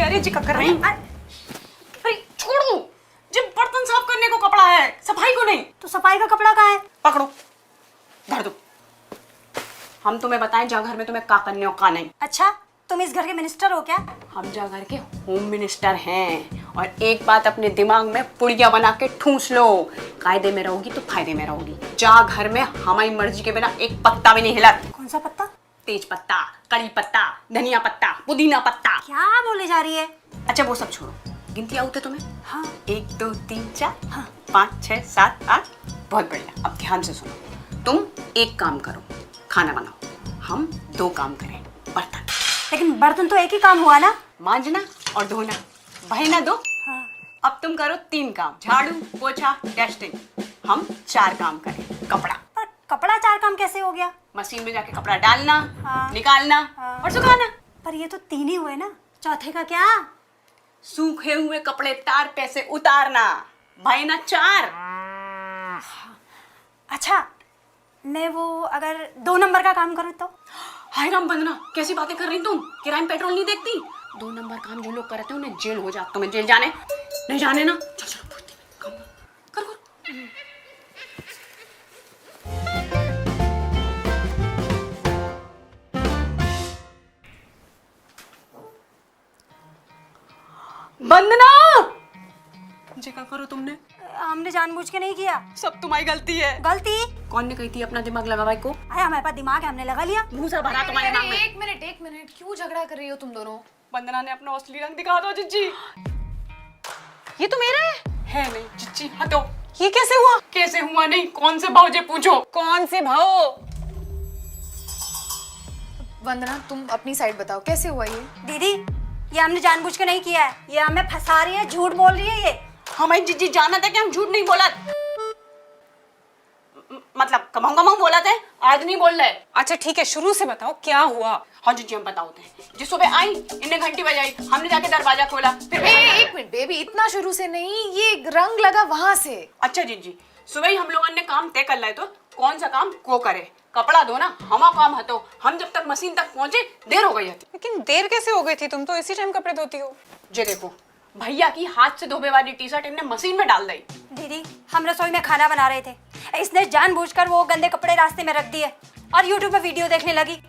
अरे जी कर रही अरे छोड़ो, जब बर्तन साफ करने को कपड़ा है, सफाई को नहीं। तो सफाई का कपड़ा कहाँ है? पकड़ो, धर दो। हम तुम्हें बताएं जा घर में तुम्हें का करने हो का नहीं। अच्छा, तुम इस घर के मिनिस्टर हो क्या? हम जा घर के होम मिनिस्टर हैं। और एक बात अपने दिमाग में पुड़िया बना के ठूस लो, कायदे में रहोगी तो फायदे में रहोगी। जा घर में हमारी मर्जी के बिना एक पत्ता भी नहीं हिलत। कौन सा पत्ता? तेज पत्ता, कड़ी पत्ता, धनिया पत्ता, पुदीना पत्ता। क्या बोले जा रही है? अच्छा वो सब छोड़ो, गिनती आउट है तुम्हें? हाँ। 1 2 3 4 हाँ। 5 6 7 8। बहुत बढ़िया। अब ध्यान से सुनो, तुम एक काम करो, खाना बनाओ, हम 2 काम करें, बर्तन। लेकिन बर्तन तो एक ही काम हुआ ना? मांजना और धोना, भाई ना 2। हाँ। अब तुम करो 3 काम, झाड़ू पोछा डस्टिंग। हम 4 काम करें, कपड़ा। पर कपड़ा 4 काम कैसे हो गया? मशीन में जाके कपड़ा डालना, हाँ। निकालना, हाँ। और सुखाना। पर ये तो 3 ही हुए ना, चौथे का क्या? सूखे हुए कपड़े तार पे से उतारना, भाई ना 4। अच्छा, मैं वो अगर 2 नंबर का काम करूँ तो? हाय राम बंदना, कैसी बातें कर रही तुम? किराए में पेट्रोल नहीं देखती? 2 नंबर काम जो लोग करते हैं उन्हें जेल हो जाता। तुम्हें जेल जाने नहीं जाने ना? चल चलो पूछती काम कर कर। बंदना जी क्या करो तुमने? हमने जानबूझ के नहीं किया। सब तुम्हारी गलती है। गलती? कौन ने कही थी अपना दिमाग लगा भाई को? आया हमारे पास दिमाग है, हमने लगा लिया। मुंह से भरा तुम्हारे नाम में। एक मिनट, क्यों झगड़ा कर रही हो तुम दोनों? बंदना ने अपना असली रंग दिखा दो जिज्जी। ये तो मेरा है नहीं जिज्जी, हटो। ये कैसे हुआ? कैसे हुआ नहीं, कौन से भाव पूछो। कौन से भाव? वंदना तुम अपनी साइड बताओ, कैसे हुआ ये? दीदी, ये हमने जानबूझ के नहीं किया है, ये हमें फंसा रही है, झूठ बोल रही है ये। हमारी जिज्जी जाना था कि हम झूठ नहीं बोला। मतलब कमाऊं कमाऊं बोला थे, आज नहीं बोल रहे। अच्छा ठीक है, शुरू से बताओ क्या हुआ। हाँ जिज्जी हम बताओते हैं। जिस सुबह आई इन्हें घंटी बजाई, हमने जाके दरवाजा खोला, फिर एक मिनट बेबी, इतना शुरू से नहीं, ये रंग लगा वहां से। अच्छा जिज्जी, सुबह ही हम लोगों ने काम तय कर लाए तो कौन सा काम को करे। कपड़ा धोना हमारा काम है, तो हम जब तक मशीन तक पहुंचे देर हो गई थी। लेकिन देर कैसे हो गई थी? तुम तो इसी टाइम कपड़े धोती हो। जे देखो, भैया की हाथ से धोबे वाली टी-शर्ट इन्हें मशीन में डाल दी। दीदी, हम रसोई में खाना बना रहे थे, इसने जानबूझकर वो गंदे कपड़े रास्ते में रख दिए और यूट्यूब पे वीडियो देखने लगी।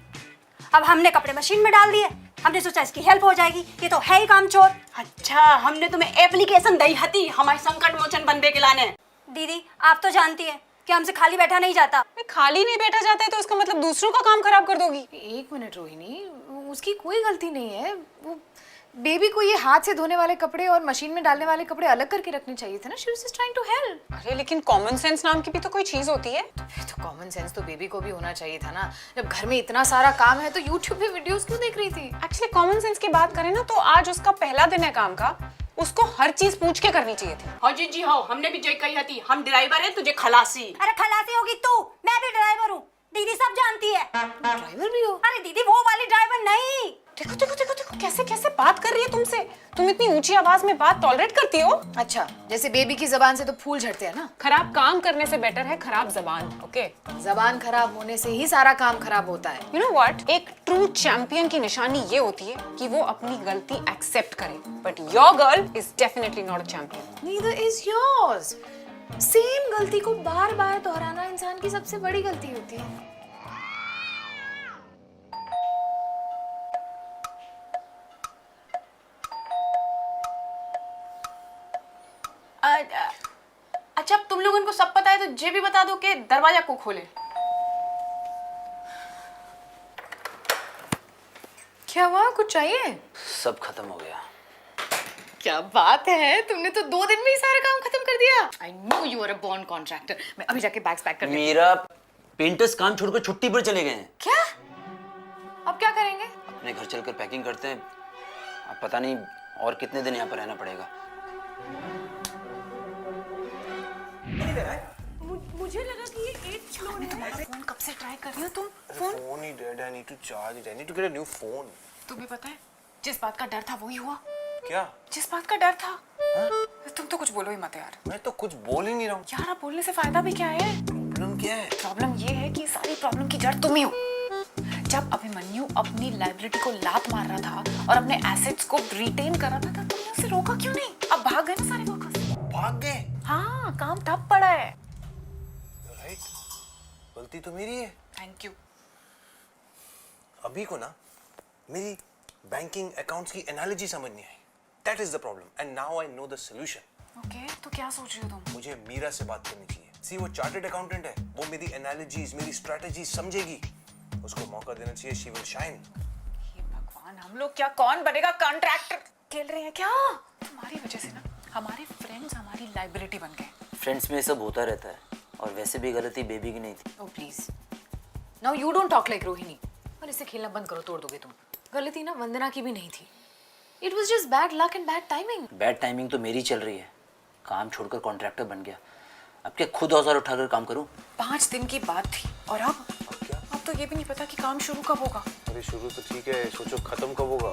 अब हमने कपड़े मशीन में डाल दिए, हमने सोचा इसकी हेल्प हो जाएगी, ये तो है ही काम चोर। अच्छा, हमने तुम्हें एप्लीकेशन दी हती हमारे संकट मोचन बनने के लाने। दीदी, आप तो जानती हैं कि हमसे खाली बैठा नहीं जाता। खाली नहीं बैठा जाता है तो इसका मतलब दूसरों का काम खराब कर दोगी? एक मिनट रोहिणी, उसकी कोई गलती नहीं है। वो बेबी को ये हाथ से धोने वाले कपड़े और मशीन में डालने वाले कपड़े अलग करके रखने चाहिए थे ना। She was just trying to help. अरे लेकिन कॉमन सेंस नाम की भी तो कोई चीज होती है। तो कॉमन सेंस तो बेबी को भी होना चाहिए था ना। जब घर में इतना सारा काम है तो यूट्यूब पे वीडियोस क्यों देख रही थी? एक्चुअली कॉमन सेंस की बात करें ना तो आज उसका पहला दिन है काम का, उसको हर चीज पूछ के करनी चाहिए थी। हाँ जी हाँ, हमने भी जय कही हती, हम ड्राइवर है तुझे खलासी। अरे खलासी होगी तू, मैं भी ड्राइवर हूँ, दीदी सब जानती है। ड्राइवर भी हो? अरे दीदी, वो वाली ड्राइवर नहीं। देखो देखो देखो देखो कैसे कैसे बात कर रही है तुमसे। तुम इतनी ऊंची आवाज में बात टॉलरेट करती हो? अच्छा, जैसे बेबी की जबान से तो फूल झड़ते हैं ना। खराब काम करने से बेटर है खराब जबान। ओके, जबान खराब होने से ही सारा काम खराब होता है। यू नो व्हाट, एक ट्रू चैंपियन की निशानी ये होती है कि वो अपनी गलती एक्सेप्ट करे। But your girl is definitely not a champion. Neither is yours. Same गलती को बार बार दोहराना इंसान की सबसे बड़ी गलती होती है। अच्छा, अब तुम लोगों को सब पता है तो ये भी बता दो कि दरवाजा को खोले। क्या हुआ, कुछ चाहिए? सब खत्म हो गया। क्या बात है, तुमने तो 2 दिन में ही सारा काम खत्म कर दिया। I know you are a born contractor। मैं अभी जाके बैग्स पैक कर लेती हूँ। मेरा पेंटर्स काम छोड़कर छुट्टी पर चले गए हैं। क्या? अब क्या करेंगे? अपने घर चलकर पैकिंग करते हैं। अब पता नहीं और कितने दिन यहाँ पर रहना पड़ेगा। मुझे लगा कि ये 8 फ्लोर है। फोन कब से ट्राई कर रही हो तुम? फोन ही डेड है, I need to charge it, I need to get a new phone। तुम्हें पता है, जिस बात का डर था वही हुआ। क्या? जिस बात का डर था। तुम तो कुछ बोलो ही मत यार। मैं तो कुछ बोल ही नहीं रहा हूँ। यार अब बोलने से फायदा भी क्या है? प्रॉब्लम क्या है? प्रॉब्लम ये है कि सारी प्रॉब्लम की जड़ तुम ही हो। जब अभिमन्यु अपनी लाइबिलिटी को लात मार रहा था और अपने एसेट्स को रिटेन कर रहा था तब तुमने उसे रोका क्यों नहीं? अब भाग गए ना सारे वर्कर्स। भाग गए। हाँ, काम तब पड़ा है। राइट, गलती तो मेरी है। Thank you. अभी को ना मेरी बैंकिंग अकाउंट्स की एनालॉजी समझ नहीं आई। That is the problem and now I know the solution. Okay, तो क्या सोच रहे हो तुम? मुझे मीरा से बात करनी चाहिए। सी वो चार्टर्ड अकाउंटेंट है, वो मेरी एनालॉजीज, मेरी स्ट्रेटजी समझेगी। उसको मौका देना चाहिए, शी विल शाइन। हे भगवान, हम लोग क्या कौन बनेगा कॉन्ट्रैक्टर खेल रहे हैं क्या? तुम्हारी वजह से ना हमारे फ्रेंड्स हमारी लाइबिलिटी बन गए। फ्रेंड्स में सब होता रहता है, और वैसे भी गलती बेबी की नहीं थी। Oh please, now you don't talk like Rohini. और इसे खेलना बंद करो, तोड़ दोगे तुम। गलती ना वंदना की भी नहीं थी। It was just bad luck and bad timing. Bad timing तो मेरी चल रही है। काम छोड़कर कॉन्ट्रैक्टर बन गया। अब क्या खुद औजार उठाकर काम करूं? 5 दिन की बात थी और अब क्या? अब तो ये भी नहीं पता कि काम शुरू कब होगा। अरे शुरू तो ठीक है, सोचो खत्म कब होगा।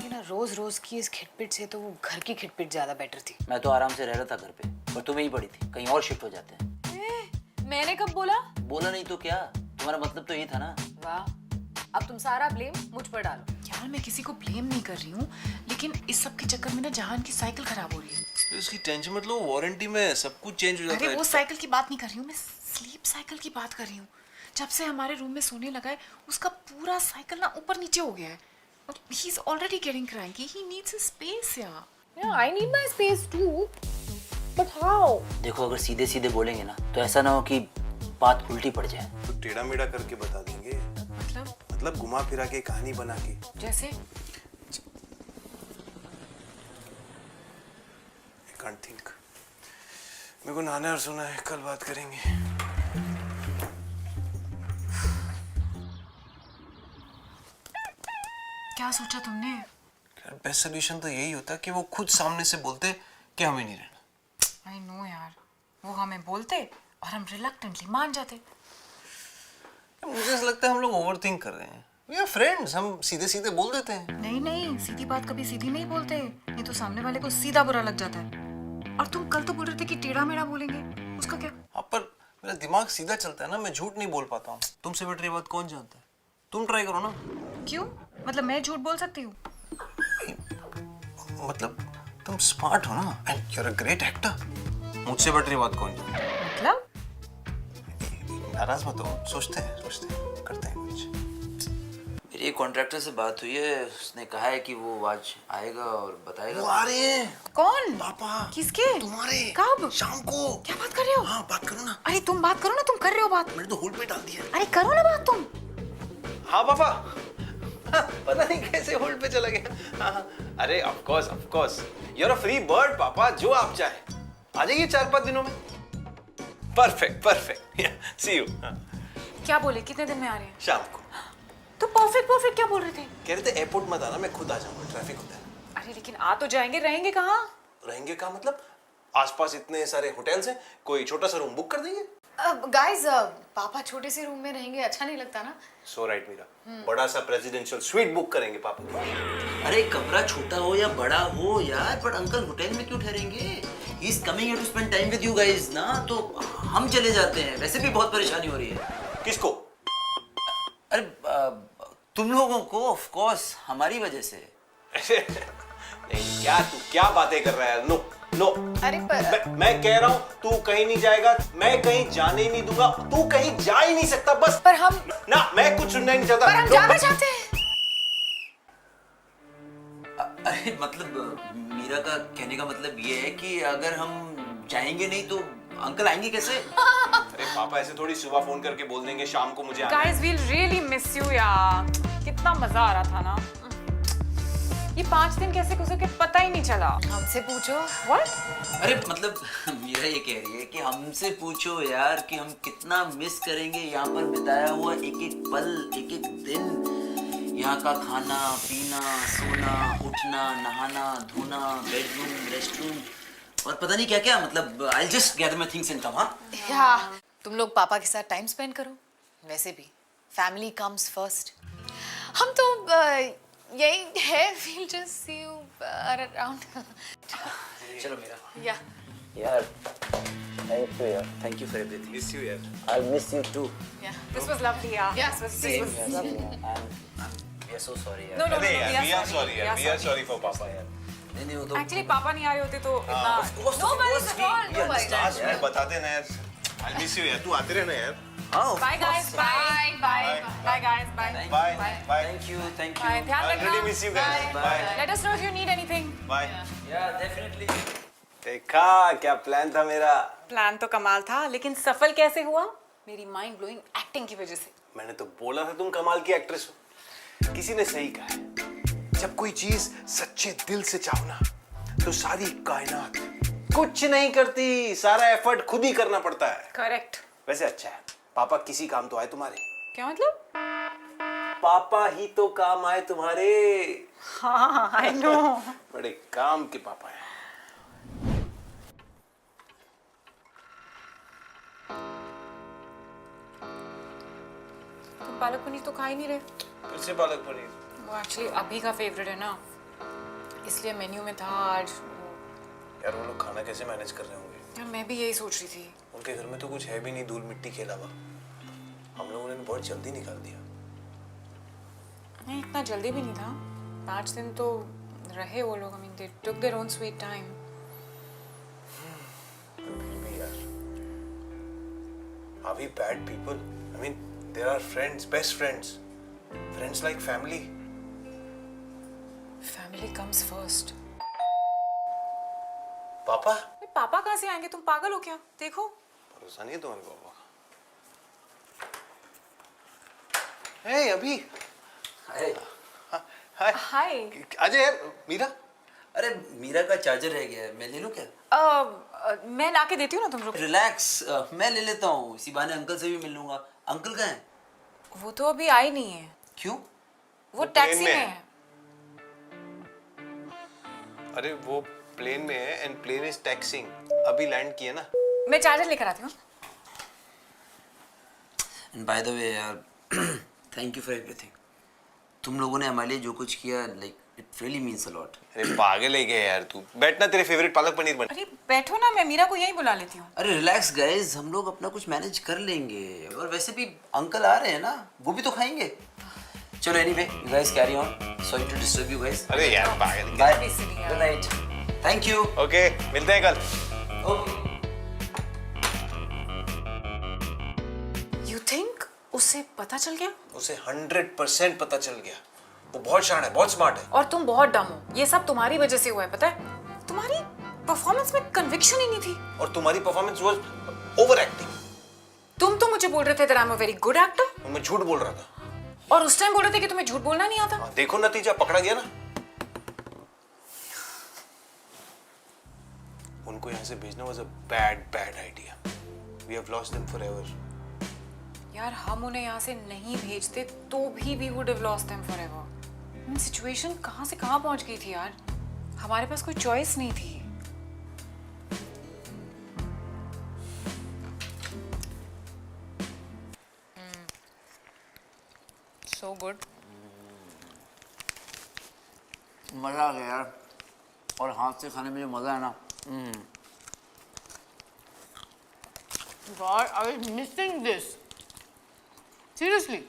ये ना रोज रोज की इस खिटपिट से तो वो घर की खिटपिट ज्यादा बेटर थी। मैं तो आराम से रह रहा था घर पे, पर तुम्हें ही पड़ी थी कहीं और शिफ्ट हो जाते हैं। मैंने कब बोला? बोला नहीं तो क्या, तुम्हारा मतलब तो यही था ना। वाह, अब तुम सारा ब्लेम मुझ पर डालो। यार मैं किसी को ब्लेम नहीं कर रही हूँ, लेकिन इस सब के चक्कर में ना जहान की साइकिल खराब हो रही है। तो इसकी टेंशन मत लो, वारंटी में सब कुछ चेंज हो जाता है। अरे वो साइकिल की बात नहीं कर रही हूँ मैं, स्लीप साइकिल की बात कर रही हूँ। जब से हमारे रूम में सोने लगा है उसका पूरा साइकिल ना ऊपर नीचे हो गया है। और he is already getting cranky, he needs a space यार। या I need my space too, but how? देखो, अगर सीधे सीधे बोलेंगे ना तो ऐसा ना हो कि बात उल्टी पड़ जाए। तो टेढ़ा मेढ़ा करके बता देंगे। मतलब घुमा फिरा के कहानी बना के। जैसे I can't think. मेरे को नहाना और सोना है, कल बात करेंगे। क्या सोचा तुमने? बेस्ट सोल्यूशन तो यही होता कि वो खुद सामने से बोलते कि हमें नहीं रहना। आई नो यार, वो हमें बोलते और हम रिलक्टेंटली मान जाते। मुझे ऐसा लगता है हम लोग ओवरथिंक कर रहे हैं। वी आर फ्रेंड्स, हम सीधे सीधे बोल देते हैं। नहीं नहीं, सीधी बात कभी सीधी नहीं बोलते, ये तो सामने वाले को सीधा बुरा लग जाता है। और तुम कल तो बोल रहे थे कि टेढ़ा मेढ़ा बोलेंगे, उसका क्या? हाँ, पर मेरा दिमाग सीधा चलता है ना, मैं झूठ नहीं बोल पाता हूँ। तुमसे बेटर ये बात कौन जानता है? तुम ट्राई करो ना। क्यों? मतलब मैं झूठ बोल सकती हूँ? मतलब तुम स्मार्ट हो ना, and you are a great actor. मुझसे बेटर ये बात कौन जानता है? मतलब नाराज मत हो, सोचते हैं करते हैं कुछ। मेरी एक कॉन्ट्रैक्टर से बात हुई है, उसने कहा है कि वो आज आएगा और बताएगा। वो आ रहे हैं। कौन? पापा। किसके? तुम्हारे। कब? शाम को। क्या बात कर रहे हो? हाँ, बात करो ना। अरे तुम बात करो ना, तुम कर रहे हो बात। मैंने तो होल्ड पे डाल दिया। अरे करो ना बात तुम। हाँ पापा। हाँ, पता नहीं कैसे होल्ड पे चला गया। हाँ, अरे of course you are a free bird पापा, जो आप चाहे आ जाइए 4-5 दिनों में। Perfect see you. क्या बोले, कितने दिन में आ रहे हैं? शाम को। तो परफेक्ट क्या बोल रहे थे? कह रहे थे एयरपोर्ट मत आना, मैं खुद आ जाऊंगा, ट्रैफिक होता है। अरे लेकिन आ तो जाएंगे, रहेंगे कहाँ? रहेंगे का मतलब आसपास इतने सारे होटल्स हैं, कोई छोटा सा रूम बुक कर देंगे। गाइस, पापा छोटे से रूम में रहेंगे, अच्छा नहीं लगता ना? सो राइट मीरा, बड़ा सा प्रेसिडेंशियल स्वीट बुक करेंगे पापा। अरे कमरा छोटा हो या बड़ा हो यार, पर अंकल होटल में क्यों ठहरेंगे? He is coming here to spend time with you guys ना, तो हम चले जाते हैं। वैसे भी बहुत परेशानी हो रही है। किसको? अरे तुम लोगों को, ऑफ कोर्स हमारी वजह से। नहीं, क्या बातें कर रहा है? नो अरे पर मैं कह रहा हूँ तू कहीं नहीं जाएगा, मैं कहीं जाने ही नहीं दूंगा, तू कहीं जा ही नहीं सकता। बस पर हम ना, मैं कुछ सुनना ही नहीं चाहता। पर हम जाना चाहते हैं। अरे मतलब मीरा का कहने का मतलब ये है कि अगर हम जाएंगे नहीं तो अंकल आएंगे कैसे? अरे पापा ऐसे थोड़ी सुबह फोन करके बोल देंगे शाम को मुझे आना है। Guys, we'll really miss you यार। कितना मजा आ रहा था ना। ये 5 दिन कैसे गुजर के पता ही नहीं चला। हमसे पूछो। व्हाट? अरे मतलब मीरा ये कह रही है कि हमसे पूछो यार कि हम कितना मिस करेंगे यहाँ पर बिताया हुआ एक एक पल, एक एक दिन। यहाँ का खाना पीना, सोना, उठना, नहाना, धोना, बेडरूम, रेस्टरूम और पता नहीं क्या क्या। मतलब I'll just gather my things and come, हाँ? या तुम लोग पापा के साथ टाइम स्पेंड करो। वैसे भी फैमिली कम्स फर्स्ट। हम तो यही है, we'll just see you around. चलो मीरा। या यार Thank you, yaar. Thank you for everything. Miss you यार. I'll miss you too. This was lovely, yeah. Yes, Same, we are so sorry, yaar. No, अरे we यार, are we are sorry यार. We are sorry for पापा यार. नहीं, वो तो Actually, पापा नहीं आ रहे होते तो इतना. No worries at all. No worries. Last में बताते ना यार. I'll miss you यार. तू आते रहना यार. हाँ. Bye guys, bye, bye, bye guys, bye. Bye, bye. Thank you. Bye. ध्यान I'll रखना. really miss you guys. Bye. Let us know if you need anything. Bye. Yeah, definitely. देखा क्या प्लान था मेरा. प्लान तो कमाल था, लेकिन सफल कैसे हुआ? मेरी माइंड ब्लोइंग एक्टिंग की वजह से. मैंने तो बोला था तुम कमाल की एक्ट्रेस हो. किसी ने सही कहा है. जब कोई चीज सच्चे दिल से चाहो ना, तो सारी कायनात कुछ नहीं करती. सारा एफर्ट खुद ही करना पड़ता है. करेक्ट. वैसे अच्छा है, पापा किसी काम तो आए तुम्हारे. क्या मतलब? पापा ही तो काम आए तुम्हारे. हाँ, I know. बड़े काम के पापा हैं. तुम पालक पनीर तो खा ही नहीं रहे. फिर से पालक पनीर. वो एक्चुअली अभी का फेवरेट है ना, इसलिए मेन्यू में था आज. यार वो लोग खाना कैसे मैनेज कर रहे होंगे. यार मैं भी यही सोच रही थी. उनके घर में तो कुछ है भी नहीं धूल मिट्टी के अलावा. हम लोगों ने बहुत जल्दी निकाल दिया. नहीं, इतना जल्दी भी नहीं था. 5 दिन तो रहे वो लोग. I mean, they took their own sweet time. फिर भी यार, are we bad people? I mean, there are friends, best friends, friends like family. Family comes first. पापा? पापा कहाँ से आएंगे? तुम पागल हो क्या? देखो. भरोसा नहीं है तुम्हारे पापा का. हे अभी. Hey. हाय. हाय. अजय यार, मीरा. अरे मीरा का चार्जर रह गया है, मैं ले लूं क्या? मैं ला के देती हूँ ना, तुम रुको. रिलैक्स, मैं ले लेता हूँ. इसी बहाने अंकल से भी मिल लूंगा. अंकल कहाँ हैं? वो तो अभी आई नहीं है. क्यों? वो प्लेन टैक्सी में में है. है. अरे वो प्लेन में है एंड प्लेन इज टैक्सिंग. अभी लैंड किया ना. मैं चार्जर लेकर आती हूँ. And by the way यार, thank you for everything. तुम लोगों ने हमारे लिए जो कुछ किया, like it really means a lot. अरे पागल है क्या यार तू. बैठना, तेरे फेवरेट पालक पनीर बन. अरे बैठो ना, मैं मीरा को यहीं बुला लेती हूँ. अरे रिलैक्स गाइस, हम लोग अपना कुछ मैनेज कर लेंगे. और वैसे भी अंकल आ रहे हैं ना, वो भी तो खाएंगे. चलो anyway, you guys carry on. Sorry to disturb you guys. अरे यार पागल. बाय. Basically, यार. Good night. Thank you. Okay, मिलते हैं कल. ओके. You think उसे पता चल गया? उसे 100% पता चल गया. वो बहुत शान है, बहुत स्मार्ट है. और तुम बहुत डम हो. ये सब तुम्हारी वजह से हुआ है, पता है? तुम्हारी परफॉर्मेंस में कन्विक्शन ही नहीं थी. और तुम्हारी परफॉर्मेंस वाज ओवर एक्टिंग. तुम तो मुझे बोल रहे थे that I'm a very good actor. मैं झूठ बोल रहा था. और उस टाइम बोल रहे थे कि तुम्हें झूठ बोलना नहीं आता. हाँ, देखो नतीजा, पकड़ा गया ना. उनको यहाँ से भेजना was a bad idea. We have lost them forever. यार हम उन्हें यहाँ से नहीं भेजते तो भी we would have lost them forever. Situation कहाँ से कहाँ पहुँच गई थी यार. हमारे पास कोई चॉइस नहीं थी. So good. मजा आ गया यार. और हाथ से खाने में जो मजा है ना. God, I was missing this. Seriously.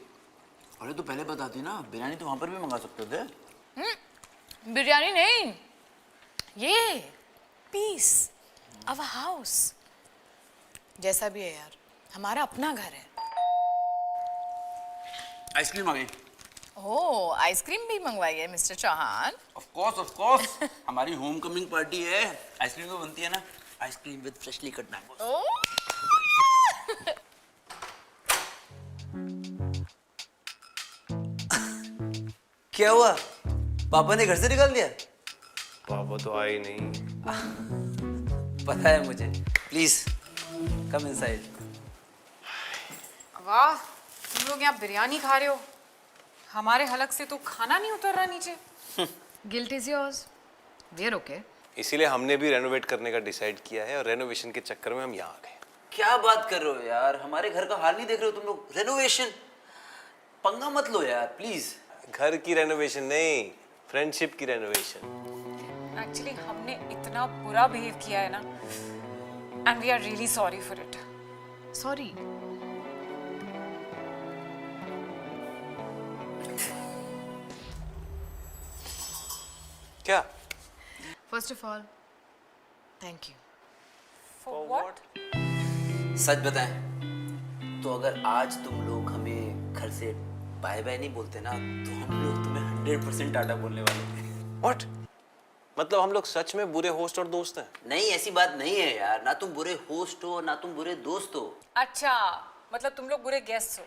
अरे तो पहले बताती ना, बिरयानी तो वहाँ पर भी मंगा सकते थे. बिरयानी नहीं, ये पीस अवर हाउस. जैसा भी है यार, हमारा अपना घर है. आइसक्रीम आ गई. ओह, आइसक्रीम भी मंगवाई है मिस्टर चौहान. Of course. हमारी होम कमिंग पार्टी है. आइसक्रीम तो बनती है ना. Ice cream with freshly cut mangoes. Oh, क्या हुआ? पापा ने घर से निकाल दिया? पापा तो आए नहीं. पता है मुझे. Please come inside. वाह, तुम लोग यहाँ बिरयानी खा रहे हो. हमारे हलक से तो खाना नहीं उतर रहा नीचे. Guilt is yours. We are okay. इसीलिए हमने भी रेनोवेट करने का डिसाइड किया है और रेनोवेशन के चक्कर में हम यहाँ आ गए. क्या बात कर रहे हो यार? हमारे घर का हाल नहीं देख रहे हो तुम लोग? रेनोवेशन पंगा मत लो यार प्लीज. घर की रेनोवेशन नहीं, फ्रेंडशिप की रेनोवेशन. एक्चुअली हमने इतना बुरा बिहेव किया है ना. and we are really sorry for it. Sorry. क्या? First of all, thank you. For what? सच बताएं तो अगर आज तुम लोग हमें घर से बाय बाय नहीं बोलते ना तो हम लोग तुम्हें 100% टाटा बोलने वाले थे। What? मतलब हम लोग सच में बुरे होस्ट और दोस्त हैं? नहीं, ऐसी बात नहीं है यार। ना तुम बुरे होस्ट हो ना तुम बुरे दोस्त हो। अच्छा, मतलब तुम लोग बुरे गेस्ट हो।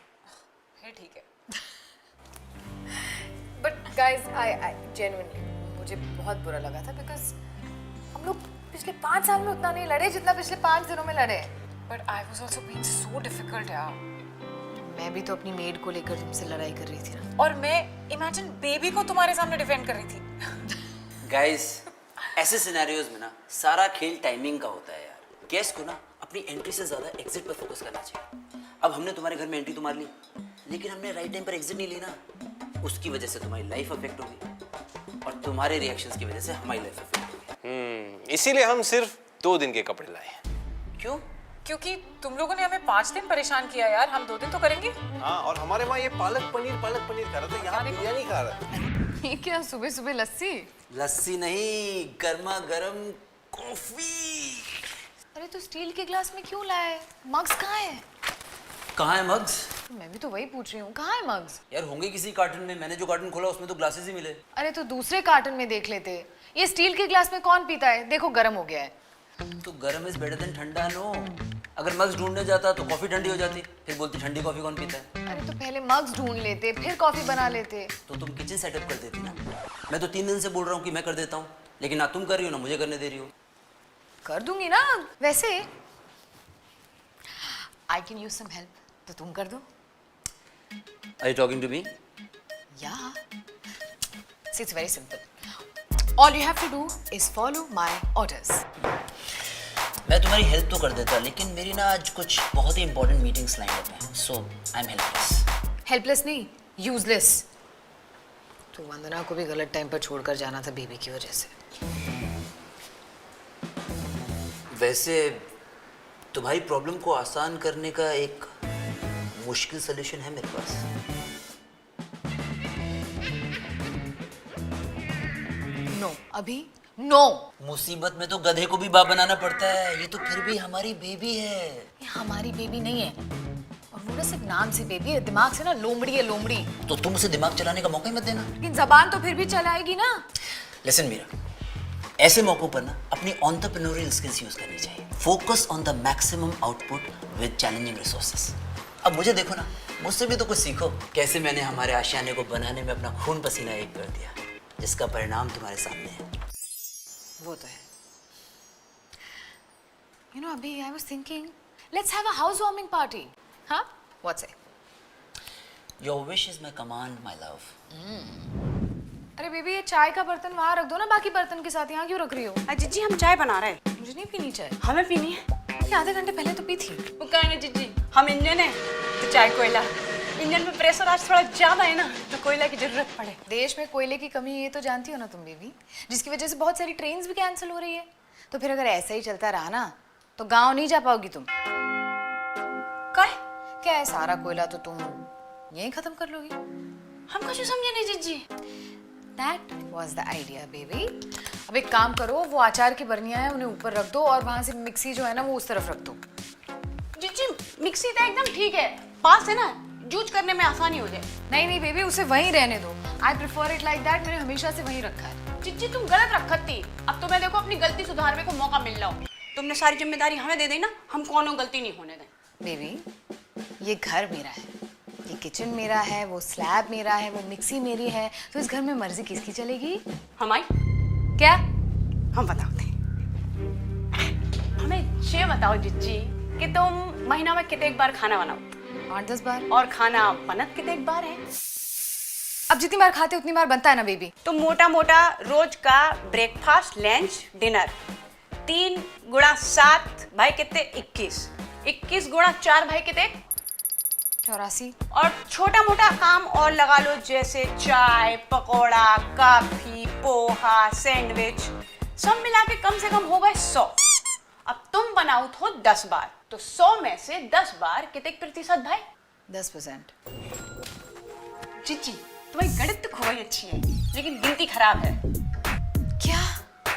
है ठीक है। But guys, I genuinely मुझे बहुत बुरा लगा था because हम लोग पिछले 5 साल में उतना नहीं लड़े जितना पिछले 5 दिनों में लड़े। But I was also being so difficult यार। मैं भी तो अपनी मेड को लेकर तुमसे लड़ाई कर रही थी ना। और मैं इमेजिन बेबी को तुम्हारे सामने डिफेंड कर रही थी। गाइस, ऐसे सिनेरियोज में ना सारा खेल टाइमिंग का होता है यार। गेस्ट को ना अपनी एंट्री से ज्यादा एग्जिट पर फोकस करना चाहिए। अब हमने तुम्हारे घर में एंट्री तो मार ली, लेकिन हमने राइट टाइम पर एग्जिट नहीं ली ना। उसकी वजह से तुम्हारी लाइफ अफेक्ट होगी और तुम्हारे रिएक्शंस की वजह से हमारी लाइफ अफेक्ट होगी। इसीलिए हम सिर्फ 2 दिन के कपड़े लाए। क्यों? क्योंकि तुम लोगों ने हमें 5 दिन परेशान किया यार, हम 2 दिन तो करेंगे। हाँ, और हमारे वहाँ ये पालक पनीर खा रहा था, यहाँ बिरयानी खा रहा है। ये क्या सुबह सुबह लस्सी? लस्सी नहीं, गर्मा गर्म कॉफी। अरे तो स्टील के ग्लास में क्यों लाए? मग्स कहाँ है? कहाँ है मग्स? मैं भी तो वही पूछ रही हूँ, कहाँ है मग्स? यार होंगे किसी कार्टन में। मैंने जो कार्टन खोला उसमें तो ग्लासेस ही मिले। अरे तो दूसरे कार्टन में देख लेते। ये स्टील के ग्लास में कौन पीता है? देखो गर्म हो गया है। तो गर्म इज बेटर देन ठंडा नो। अगर मग्स ढूंढने जाता तो कॉफी ठंडी हो जाती, फिर बोलती ठंडी कॉफी कौन पीता है। अरे तो पहले मग्स ढूंढ लेते, फिर कॉफी बना लेते। तो तुम किचन सेटअप कर देती ना। मैं तो 3 दिन से बोल रहा हूँ कि मैं कर देता हूँ, लेकिन ना तुम कर रही हो ना मुझे करने दे रही हो। कर दूंगी ना। वैसे I can use some help, तो तुम कर दो। Are you talking to me? Yeah. See, it's very simple. All you have to do is follow my orders. मैं तुम्हारी हेल्प तो कर देता, लेकिन मेरी ना आज कुछ बहुत ही इंपॉर्टेंट मीटिंग्स लाइन अप हैं, सो आई एम हेल्पलेस। हेल्पलेस नहीं, यूजलेस। तो वंदना को भी गलत टाइम पर छोड़कर जाना था बेबी की वजह से। वैसे तुम्हारी प्रॉब्लम को आसान करने का एक मुश्किल सलूशन है मेरे पास। नो, अभी नो। मुसीबत में तो गधे को भी बाप बनाना पड़ता है। ये तो फिर भी हमारी बेबी है। ये हमारी बेबी नहीं है, और वो ना सिर्फ नाम से बेबी है, दिमाग से ना लोमड़ी है, लोमड़ी। तो तुम उसे दिमाग चलाने का मौका ही मत देना। लेकिन जबान तो फिर भी चलाएगी ना। लिसन मीरा, ऐसे मौकों पर ना अपनी एंटरप्रेन्योरियल स्किल्स यूज करनी चाहिए। Focus on the maximum output with challenging resources. अब मुझे देखो ना, मुझसे भी तो कुछ सीखो। कैसे मैंने हमारे आशियाने को बनाने में अपना खून पसीना एक कर दिया, जिसका परिणाम तुम्हारे सामने है। वो तो है। You know, अभी I was thinking, let's have a housewarming party. हाँ? What's it? Your wish is my command, my love. अरे बेबी, ये चाय का बर्तन वहाँ रख दो ना, बाकी बर्तन के साथ यहाँ क्यों रख रही हो? जीजी हम चाय बना रहे हैं। मुझे नहीं पीनी चाय। हमें पीनी है। ये आधे घंटे पहले तो पी थी। वो कहे ना जीजी, हम इंजन है तो चाय कोयला। इंजन में प्रेशर आज थोड़ा ज्यादा है ना, तो कोयला की जरूरत पड़े। देश में कोयले की कमी है, ये तो जानती हो ना तुम बेबी, जिसकी वजह से बहुत सारी ट्रेन्स भी कैंसिल हो रही है। तो फिर अगर ऐसा ही चलता रहा ना, तो गाँव नहीं जा पाओगी तुम। क्या है, सारा कोयला तो तुम यहीं खत्म कर लोगी। हम कुछ समझे नहीं जीजी। That was the idea, baby. अब एक काम करो, वो अचार की बर्नियां हैं उन्हें ऊपर रख दो, और वहां से मिक्सी जो है ना वो उस तरफ रख दो। जीजी मिक्सी तो एकदम ठीक है, पास है ना, जूझ करने में आसानी हो जाए। नहीं नहीं बेबी, उसे वहीं रहने दो। I prefer it like that. मैंने हमेशा से वहीं रखा है। जीजी तुम गलत रखत थी। अब तो मैं देखो अपनी गलती सुधारने को मौका मिल रहा हो। तुमने सारी जिम्मेदारी हमें दे दी ना, हम कोनो गलती नहीं होने दें। बेबी, ये घर मेरा है, ये किचन मेरा है, वो स्लैब मेरा है, वो मिक्सी मेरी है, तो इस घर में मर्जी किसकी चलेगी? हमारी। क्या? हम बताते हैं। हमें ये बताओ जीजी कि तुम महीना में कितने बार खाना बनाओ? 8-10 बार। और खाना बनत कितने बार है? अब जितनी बार खाते उतनी बार बनता है ना बेबी। तो मोटा मोटा रोज का ब्रेकफास्ट, लंच, डिनर 3 गुणा 7 भाई कितने? 21। 21 गुणा 4 भाई कितने? 84। और छोटा मोटा काम और लगा लो, जैसे चाय, पकौड़ा, कॉफी, पोहा, सैंडविच, सब मिला के कम से कम हो गए 100। अब तुम बनाओ तो 10 बार, तो 100 में से 10 बार कितने प्रतिशत भाई? 10%। जीजी तुम्हारी गणित तो खूब ही अच्छी है, लेकिन गिनती खराब है। क्या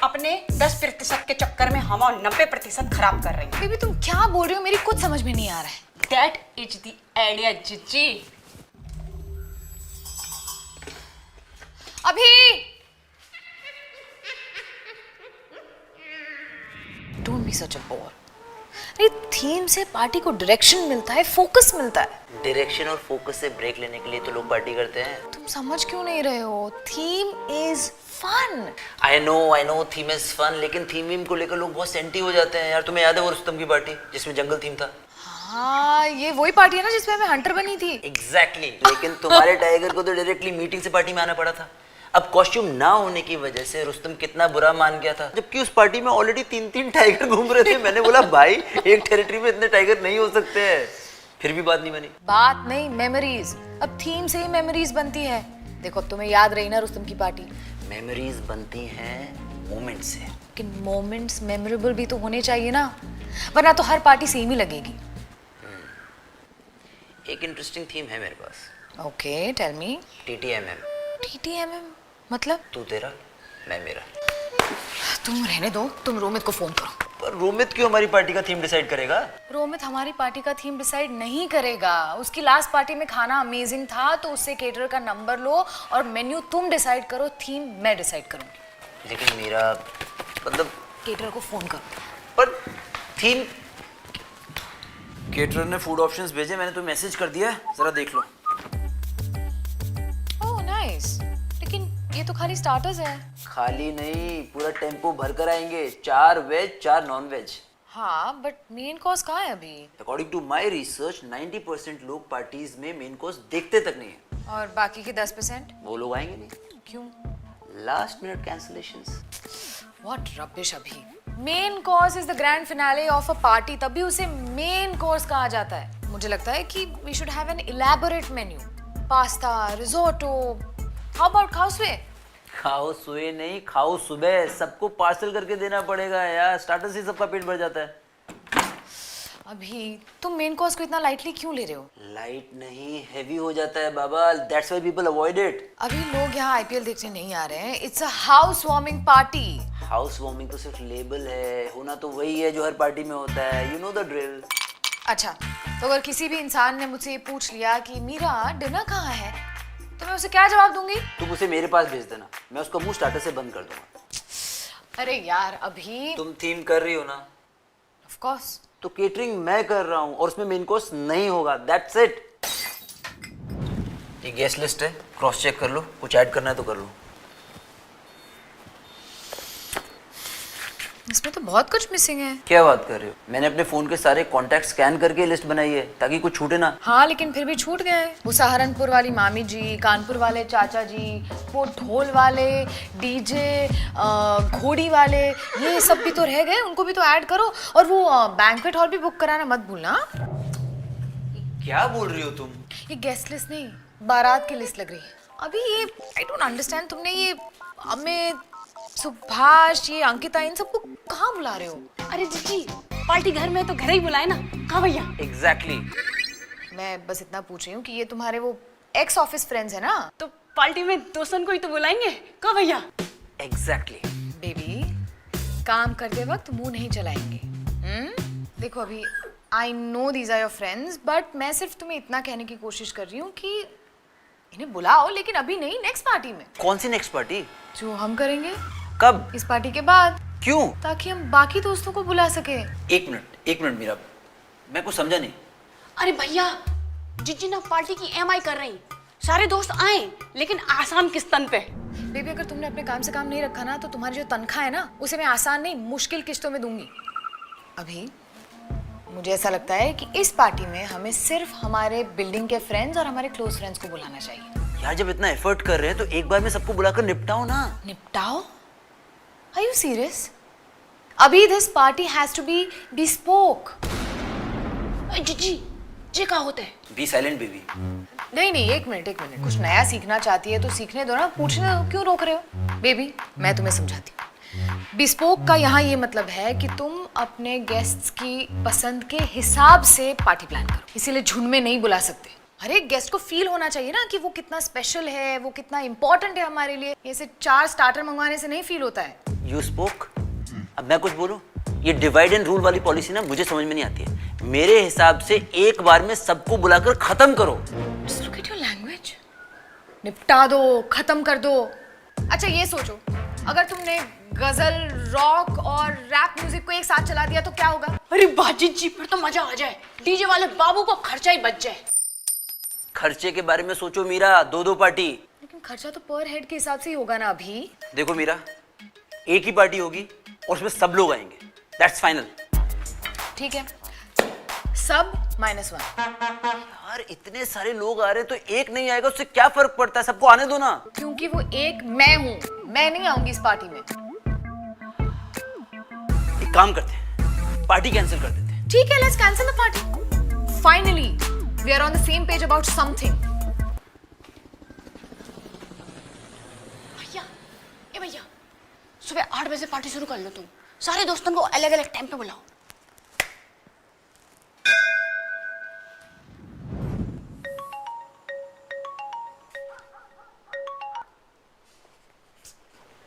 अपने 10% के चक्कर में हम 90% खराब कर रही हैं। बेबी तुम क्या बोल रही हो, मेरी कुछ समझ में नहीं आ रहा है। That is the idea, जीजी। अभी don't be such a bore. अरे थीम से पार्टी को डायरेक्शन मिलता है, फोकस मिलता है। डायरेक्शन और फोकस से ब्रेक लेने के लिए तो लोग पार्टी करते हैं। तुम समझ क्यों नहीं रहे हो? Theme is fun. I know theme is fun, लेकिन थीम को लेकर लोग बहुत सेंटी हो जाते हैं यार। तुम्हें याद है वो रुस्तम की पार्टी जिसमें जंगल थीम था? हाँ ये वही पार्टी है ना जिसमें मैं हंटर बनी थी। एग्जैक्टली लेकिन तुम्हारे टाइगर को तो डायरेक्टली मीटिंग से पार्टी में आना पड़ा था। अब कॉस्ट्यूम ना होने की वजह से रुस्तम कितना बुरा मान गया था, जबकि उस पार्टी में ऑलरेडी 3 टाइगर घूम रहे थे। मैंने बोला भाई एक टेरिटरी में इतने टाइगर नहीं हो सकते हैं, फिर भी बात नहीं बनी। बात नहीं, मेमोरीज। अब थीम से ही मेमोरीज बनती है। देखो अब तुम्हें याद रही ना रुस्तम की पार्टी। मेमोरीज बनती हैं मोमेंट से। लेकिन मोमेंट्स मेमोरेबल भी तो होने चाहिए ना, वरना तो हर पार्टी सेम ही लगेगी। एक इंटरेस्टिंग थीम है मेरे पास। Okay tell me. TTMM। TTMM मतलब? तू तेरा मैं मेरा। तुम रहने दो, तुम रोमित को फोन करो। पर रोमित क्यों हमारी पार्टी का थीम डिसाइड करेगा? रोमित हमारी पार्टी का थीम डिसाइड नहीं करेगा। उसकी लास्ट पार्टी में खाना अमेजिंग था, तो उससे केटरर का नंबर लो और मेन्यू तुम डिसाइड करो, थीम मैं डिसाइड करूंगी। लेकिन मेरा मतलब केटरर को फोन करो। पर थीम केटरर ने फूड ऑप्शंस भेजे, मैंने तो मैसेज कर दिया है, जरा देख लो। ओह नाइस, लेकिन ये तो खाली स्टार्टर्स है। खाली नहीं, पूरा टेम्पो भरकर आएंगे। 4 वेज 4 नॉन वेज। हाँ बट मेन कोर्स कहाँ है अभी? अकॉर्डिंग टू माई रिसर्च 90% लोग पार्टीज में मेन कोर्स देखते तक नहीं है। और बाकी के 10%? वो लोग आएंगे नहीं। क्यों? Last minute cancellations. What rubbish अभी। Main course is the grand finale of a party, तभी उसे मेन कोर्स कहा जाता है। मुझे लगता है कि we should have an elaborate menu. Pasta, risotto, how about khao suey? Khao suey नहीं, खाओ सुबह। सबको पार्सल करके देना पड़ेगा यार, स्टार्टर से सबका पेट भर जाता है। अभी तुम मेन कोर्स को इतना लाइटली क्यों ले रहे हो? लाइट नहीं, हेवी हो जाता है बाबा, that's why people avoid it. अभी लोग यहाँ IPL देखने नहीं आ रहे हैं। It's a housewarming party. Housewarming तो सिर्फ लेबल है, होना तो वही है जो हर पार्टी में होता है। You know the drill. अच्छा तो अगर किसी भी इंसान ने मुझसे ये पूछ लिया कि मीरा डिनर कहाँ है, तो मैं उसे क्या जवाब दूंगी? तुम उसे मेरे पास भेज देना, मैं उसका मुंह स्टार्टर से बंद कर दूंगा। अरे यार अभी तुम थीम कर रही हो ना, ऑफ कोर्स। तो केटरिंग मैं कर रहा हूँ और उसमें मेन कोर्स नहीं होगा, दैट्स इट। ये गेस्ट लिस्ट है, क्रॉस चेक कर लो, कुछ ऐड करना है तो कर लो। इसमें तो बहुत कुछ मिसिंग है। क्या बात कर रहे हो? मैंने अपने फोन के सारे कॉन्टैक्ट स्कैन करके लिस्ट बनाई है ताकि कुछ छूटे ना। हाँ लेकिन फिर भी छूट गए। वो सहारनपुर वाली मामी जी, कानपुर वाले चाचा जी, वो ढोल वाले, डीजे, घोड़ी वाले, ये सब भी तो रह गए, उनको भी तो ऐड करो। और वो बैंक्वेट हॉल भी बुक कराना मत भूलना। क्या बोल रही हो तुम? ये गेस्ट लिस्ट नहीं, बारात की लिस्ट लग रही है। अभी ये आई डोंट अंडरस्टैंड, तुमने ये अमित, सुभाष, ये अंकिता, इन सबको कहाँ बुला रहे हो? अरे जीजी पार्टी घर में तो घर ही बुलाए ना। कहाँ भैया? एग्जैक्टली। मैं बस इतना पूछ रही हूँ कि ये तुम्हारे वो एक्स ऑफिस फ्रेंड्स है ना? तो पार्टी में दोस्तों को ही तो बुलाएंगे। कहाँ भैया? एग्जैक्टली। बेबी काम करते वक्त मुंह नहीं चलाएंगे। देखो अभी I know these are your friends, but मैं सिर्फ तुम्हें इतना कहने की कोशिश कर रही हूँ कि इन्हें बुलाओ, लेकिन अभी नहीं, नेक्स्ट पार्टी में। कौन सी नेक्स्ट पार्टी? जो हम करेंगे। कब? इस पार्टी के बाद। क्यों? ताकि हम बाकी दोस्तों को बुला सके। एक मिनट मीरा, मैं कुछ समझा नहीं। अरे भैया जीजी ना पार्टी की EMI कर रही, सारे दोस्त आए लेकिन आसान किस्तन पे। बेबी अगर तुमने अपने काम से काम नहीं रखा ना, तो तुम्हारी जो तनख्वाह है ना, उसे मैं आसान नहीं मुश्किल किस्तों में दूंगी। अभी मुझे ऐसा लगता है कि इस पार्टी में हमें सिर्फ हमारे बिल्डिंग के फ्रेंड्स और हमारे क्लोज फ्रेंड्स को बुलाना चाहिए। यार जब इतना एफर्ट कर रहे हैं तो एक बार में सबको बुलाकर निपटाओ ना। निपटाओ? Are you serious? अभी this party has to be bespoke. जीजी ये क्या होता है? Be silent baby. नहीं एक मिनट कुछ नया सीखना चाहती है तो सीखने दो ना, पूछने दो, क्यों रोक रहे हो? बेबी मैं तुम्हें समझाती हूँ। बिस्पोक का यहाँ ये मतलब है कि तुम अपने गेस्ट्स की पसंद के हिसाब से पार्टी प्लान करो, इसीलिए झुंड में नहीं बुला सकते। हर एक गेस्ट को फील होना चाहिए ना कि वो कितना स्पेशल है, वो कितना इंपॉर्टेंट है हमारे लिए। ऐसे 4 स्टार्टर मंगवाने से नहीं फील होता है। You spoke. अब मैं कुछ बोलूं? ये डिवाइड एंड रूल वाली पॉलिसी ना मुझे समझ में नहीं आती है। मेरे हिसाब से एक बार में सबको बुलाकर खत्म करो। Look at your language. निपटा दो, खत्म कर दो। अच्छा ये सोचो, अगर तुमने गजल, रॉक और रैप म्यूजिक को एक साथ चला दिया तो क्या होगा? अरे बाजित जी, फिर तो मजा आ जाए। डीजे वाले बाबू को खर्चा ही बच जाए। खर्चे के बारे में सोचो मीरा, 2-2 पार्टी। लेकिन खर्चा तो पर हेड के हिसाब से ही होगा ना अभी। देखो मीरा, एक ही पार्टी होगी और उसमें सब लोग आएंगे। That's final. ठीक है, सब -1। यार इतने सारे लोग आ रहे हैं तो एक नहीं आएगा उससे क्या फर्क पड़ता है, सबको आने दो ना। क्योंकि वो एक मैं हूँ, मैं नहीं आऊंगी इस पार्टी में। एक काम करते हैं, पार्टी कैंसिल कर देते हैं। ठीक है, let's cancel the party. Finally we are on the same page about something. भैया, ए भैया, सुबह 8 बजे पार्टी शुरू कर लो तुम। सारे दोस्तों को अलग अलग टाइम पे बुलाओ।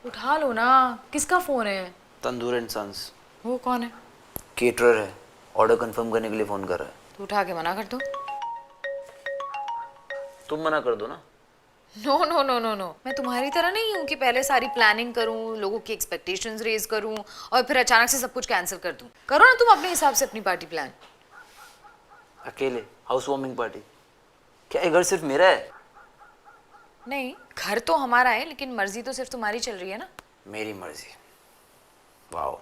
उठा लो ना, किसका फोन है? तंदूर एंड सन्स। वो कौन है? केटरर है, ऑर्डर कंफर्म करने के लिए फोन कर रहा है। तो उठा के मना कर दो। तुम मना कर दो ना। No no no no no, मैं तुम्हारी तरह नहीं हूँ कि पहले सारी प्लानिंग करूँ, लोगों की एक्सपेक्टेशंस रेज करूँ और फिर अचानक से सब कुछ कैंसिल कर दूँ। करो ना तुम अपने हिसाब से अपनी पार्टी प्लान। अकेले हाउस वार्मिंग पार्टी? क्या ये घर सिर्फ मेरा है? नहीं, घर तो हमारा है लेकिन मर्जी तो सिर्फ तुम्हारी चल रही है ना। मेरी मर्जी? वाओ,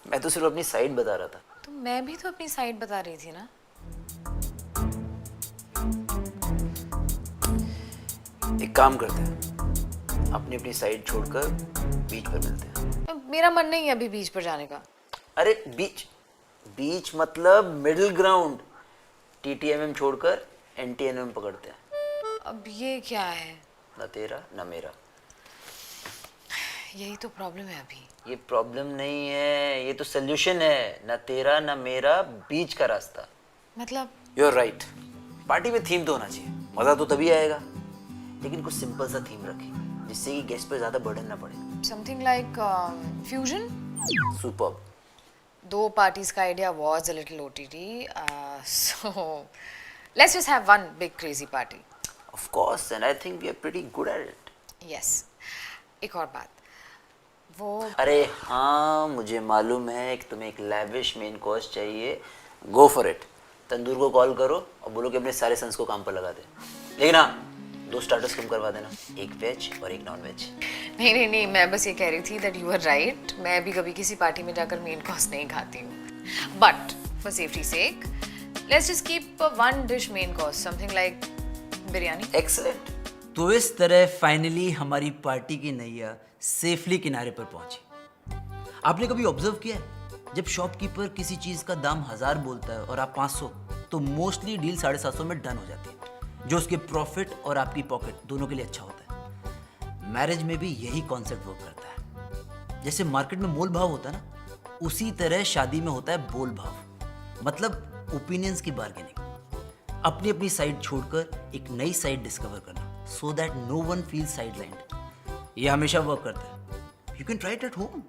मैं तो सिर्फ अपनी साइड बता रहा था। तो मैं भी तो अपनी साइड बता रही थी ना। एक काम करते हैं, अपनी अपनी साइड छोड़कर बीच पर मिलते हैं। मेरा मन नहीं है अभी बीच पर जाने का। अरे बीच बीच मतलब मिडिल ग्राउंड। TTMM छोड़कर NTNM पकड़ते हैं। अब ये क्या है? ना तेरा ना मेरा। यही तो प्रॉब्लम है अभी। ये प्रॉब्लम नहीं है, ये तो सोल्यूशन है। ना तेरा ना मेरा, बीच का रास्ता। मतलब? You are right. पार्टी में थीम तो होना चाहिए, मजा तो तभी आएगा। लेकिन कुछ सिंपल सा थीम रखें जिससे कि गेस्ट पर ज्यादा बर्डन ना पड़े। Something like fusion. Superb. 2 parties का idea was a little OTT, so let's just have one big crazy party. Of course, and I think we are pretty good at it. Yes. एक और बात, वो अरे हाँ, मुझे मालूम है कि तुम्हें एक लैविश मेन कोर्स चाहिए। Go for it. तंदूर को कॉल करो और बोलो कि अपने सारे सन्स को काम पर लगा दे। लेकिन हाँ, 2 स्टार्टर्स कम करवा देना, एक वेज और एक नॉन वेज। नहीं नहीं नहीं, मैं बस ये कह रही थी दैट यू आर राइट। मैं भी कभी किसी पार्टी में जाकर मेन कोर्स नहीं खाती हूँ, but for safety sake let's just keep 1 dish main course, something like biryani. Excellent. तो इस तरह फाइनली हमारी पार्टी की नैया सेफली किनारे पर पहुंची। आपने कभी ऑब्जर्व किया है, जब शॉपकीपर किसी चीज का दाम 1000 बोलता है और आप 500, तो मोस्टली डील 750 में डन हो जाती है, जो उसके प्रॉफिट और आपकी पॉकेट दोनों के लिए अच्छा होता है। मैरिज में भी यही कॉन्सेप्ट वर्क करता है। जैसे मार्केट में मोल भाव होता है ना, उसी तरह शादी में होता है बोल भाव, मतलब ओपिनियंस की बार्गेनिंग। अपनी अपनी साइड छोड़कर एक नई साइड डिस्कवर करना, so that no one feel sidelined. ये हमेशा वर्क करता है। You can try it at home.